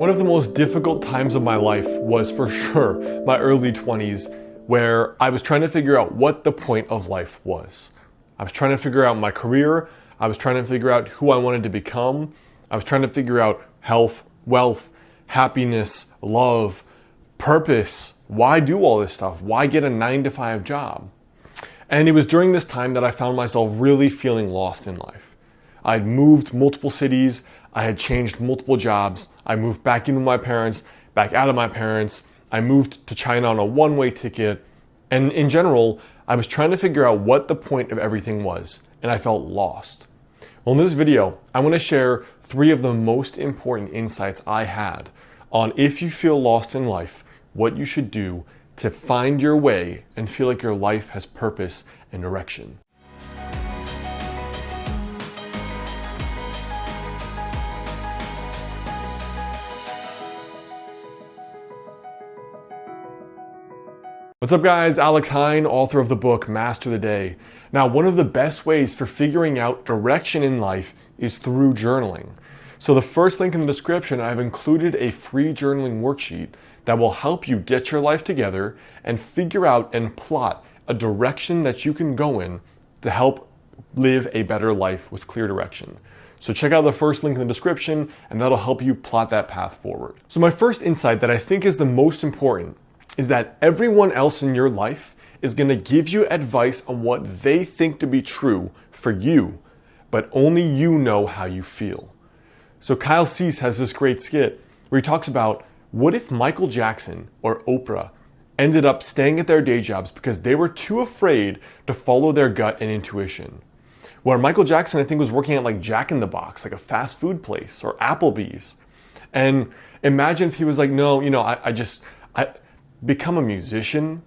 One of the most difficult times of my life was for sure my early 20s, where I was trying to figure out what the point of life was. I was trying to figure out my career. I was trying to figure out who I wanted to become. I was trying to figure out health, wealth, happiness, love, purpose. Why do all this stuff? Why get a 9-to-5 job? And it was during this time that I found myself really feeling lost in life. I'd moved multiple cities. I had changed multiple jobs. I moved back in with my parents, back out of my parents. I moved to China on a one-way ticket. And in general, I was trying to figure out what the point of everything was, and I felt lost. Well, in this video, I want to share 3 of the most important insights I had on if you feel lost in life, what you should do to find your way and feel like your life has purpose and direction. What's up guys, Alex Hine, author of the book Master the Day. Now, one of the best ways for figuring out direction in life is through journaling. So the first link in the description, I've included a free journaling worksheet that will help you get your life together and figure out and plot a direction that you can go in to help live a better life with clear direction. So check out the first link in the description and that'll help you plot that path forward. So my first insight that I think is the most important is that everyone else in your life is going to give you advice on what they think to be true for you, but only you know how you feel. So Kyle Cease has this great skit where he talks about what if Michael Jackson or Oprah ended up staying at their day jobs because they were too afraid to follow their gut and intuition. Where Michael Jackson, I think, was working at like Jack in the Box, like a fast food place, or Applebee's. And imagine if he was like, no, I become a musician?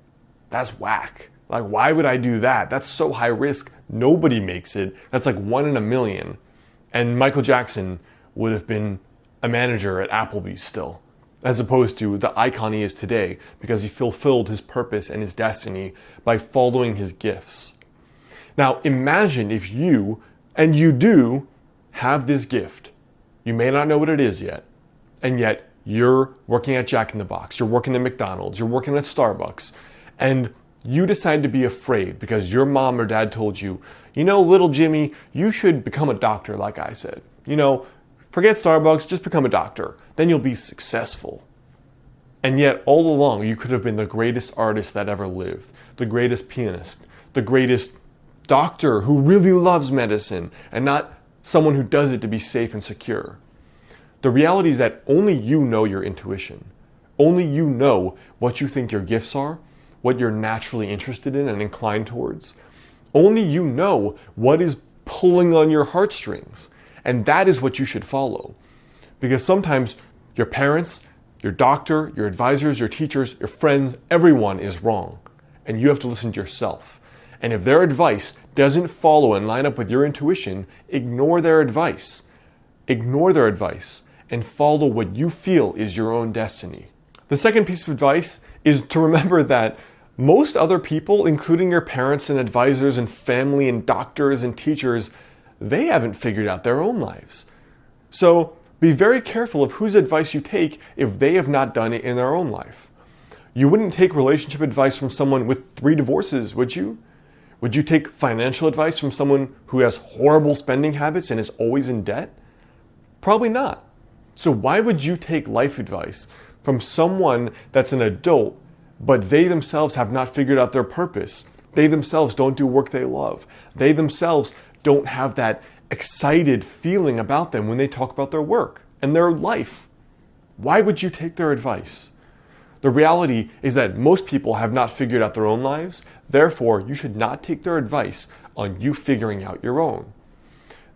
That's whack. Like, why would I do that? That's so high risk. Nobody makes it. That's like 1 in a million. And Michael Jackson would have been a manager at Applebee's still, as opposed to the icon he is today because he fulfilled his purpose and his destiny by following his gifts. Now, imagine if you, and you do, have this gift. You may not know what it is yet, and yet you're working at Jack in the Box, you're working at McDonald's, you're working at Starbucks, and you decide to be afraid because your mom or dad told you, little Jimmy, you should become a doctor like I said. Forget Starbucks, just become a doctor. Then you'll be successful. And yet all along you could have been the greatest artist that ever lived, the greatest pianist, the greatest doctor who really loves medicine and not someone who does it to be safe and secure. The reality is that only you know your intuition. Only you know what you think your gifts are, what you're naturally interested in and inclined towards. Only you know what is pulling on your heartstrings. And that is what you should follow. Because sometimes your parents, your doctor, your advisors, your teachers, your friends, everyone is wrong. And you have to listen to yourself. And if their advice doesn't follow and line up with your intuition, ignore their advice. Ignore their advice and follow what you feel is your own destiny. The second piece of advice is to remember that most other people, including your parents and advisors and family and doctors and teachers, they haven't figured out their own lives. So be very careful of whose advice you take if they have not done it in their own life. You wouldn't take relationship advice from someone with 3 divorces, would you? Would you take financial advice from someone who has horrible spending habits and is always in debt? Probably not. So why would you take life advice from someone that's an adult, but they themselves have not figured out their purpose? They themselves don't do work they love. They themselves don't have that excited feeling about them when they talk about their work and their life. Why would you take their advice? The reality is that most people have not figured out their own lives. Therefore, you should not take their advice on you figuring out your own.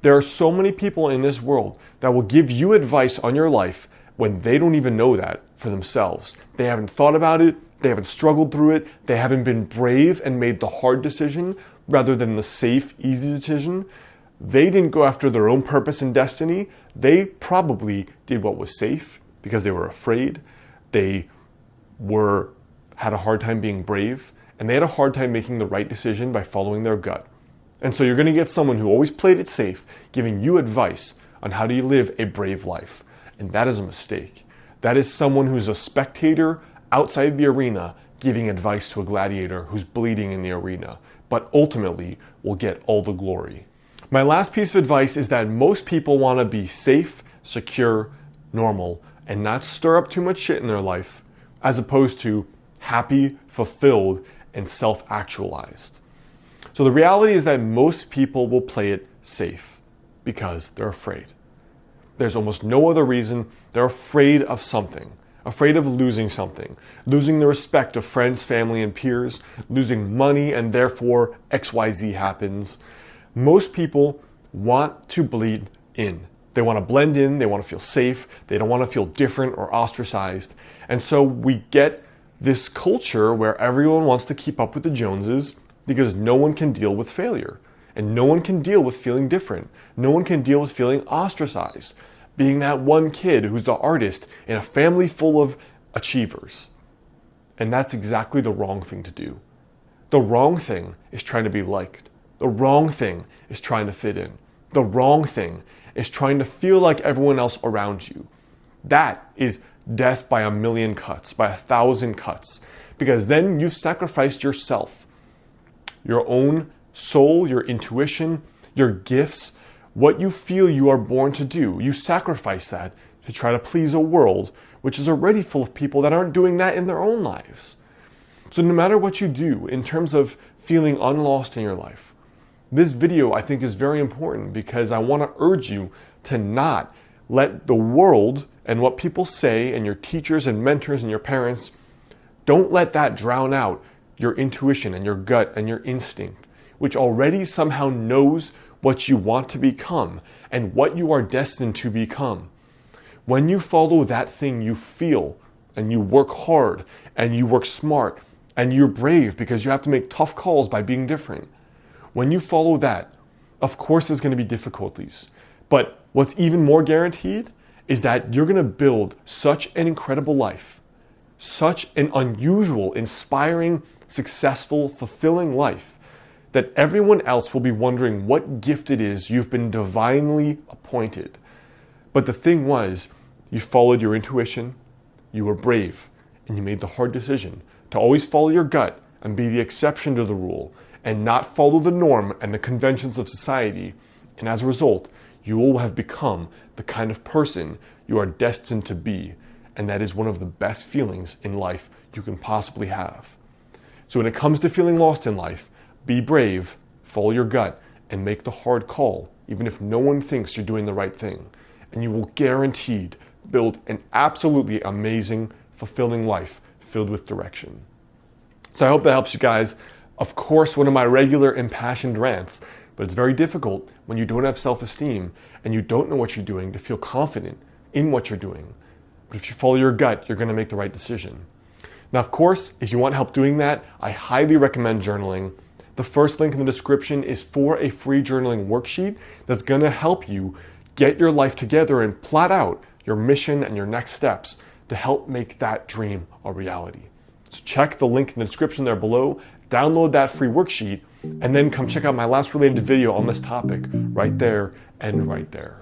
There are so many people in this world that will give you advice on your life when they don't even know that for themselves. They haven't thought about it, they haven't struggled through it, they haven't been brave and made the hard decision rather than the safe, easy decision. They didn't go after their own purpose and destiny. They probably did what was safe because they were afraid. They had a hard time being brave, and they had a hard time making the right decision by following their gut. And so you're going to get someone who always played it safe, giving you advice on how do you live a brave life. And that is a mistake. That is someone who's a spectator outside the arena giving advice to a gladiator who's bleeding in the arena, but ultimately will get all the glory. My last piece of advice is that most people want to be safe, secure, normal, and not stir up too much shit in their life, as opposed to happy, fulfilled, and self-actualized. So the reality is that most people will play it safe because they're afraid. There's almost no other reason. They're afraid of something, afraid of losing something, losing the respect of friends, family, and peers, losing money, and therefore XYZ happens. Most people want to bleed in. They want to blend in, they want to feel safe, they don't want to feel different or ostracized. And so we get this culture where everyone wants to keep up with the Joneses because no one can deal with failure. And no one can deal with feeling different. No one can deal with feeling ostracized. Being that one kid who's the artist in a family full of achievers. And that's exactly the wrong thing to do. The wrong thing is trying to be liked. The wrong thing is trying to fit in. The wrong thing is trying to feel like everyone else around you. That is death by 1,000,000 cuts, by 1,000 cuts. Because then you've sacrificed yourself, your own soul, your intuition, your gifts, what you feel you are born to do. You sacrifice that to try to please a world which is already full of people that aren't doing that in their own lives. So no matter what you do in terms of feeling unlost in your life, this video I think is very important because I want to urge you to not let the world and what people say and your teachers and mentors and your parents, don't let that drown out your intuition and your gut and your instinct, which already somehow knows what you want to become and what you are destined to become. When you follow that thing you feel and you work hard and you work smart and you're brave because you have to make tough calls by being different. When you follow that, of course there's going to be difficulties. But what's even more guaranteed is that you're going to build such an incredible life, such an unusual, inspiring, successful, fulfilling life that everyone else will be wondering what gift it is you've been divinely appointed. But the thing was, you followed your intuition, you were brave, and you made the hard decision to always follow your gut and be the exception to the rule and not follow the norm and the conventions of society. And as a result, you will have become the kind of person you are destined to be. And that is one of the best feelings in life you can possibly have. So when it comes to feeling lost in life, be brave, follow your gut, and make the hard call, even if no one thinks you're doing the right thing. And you will guaranteed build an absolutely amazing, fulfilling life filled with direction. So I hope that helps you guys. Of course, one of my regular impassioned rants, but it's very difficult when you don't have self-esteem and you don't know what you're doing to feel confident in what you're doing. But if you follow your gut, you're going to make the right decision. Now, of course, if you want help doing that, I highly recommend journaling. The first link in the description is for a free journaling worksheet that's going to help you get your life together and plot out your mission and your next steps to help make that dream a reality. So check the link in the description there below, download that free worksheet, and then come check out my last related video on this topic right there and right there.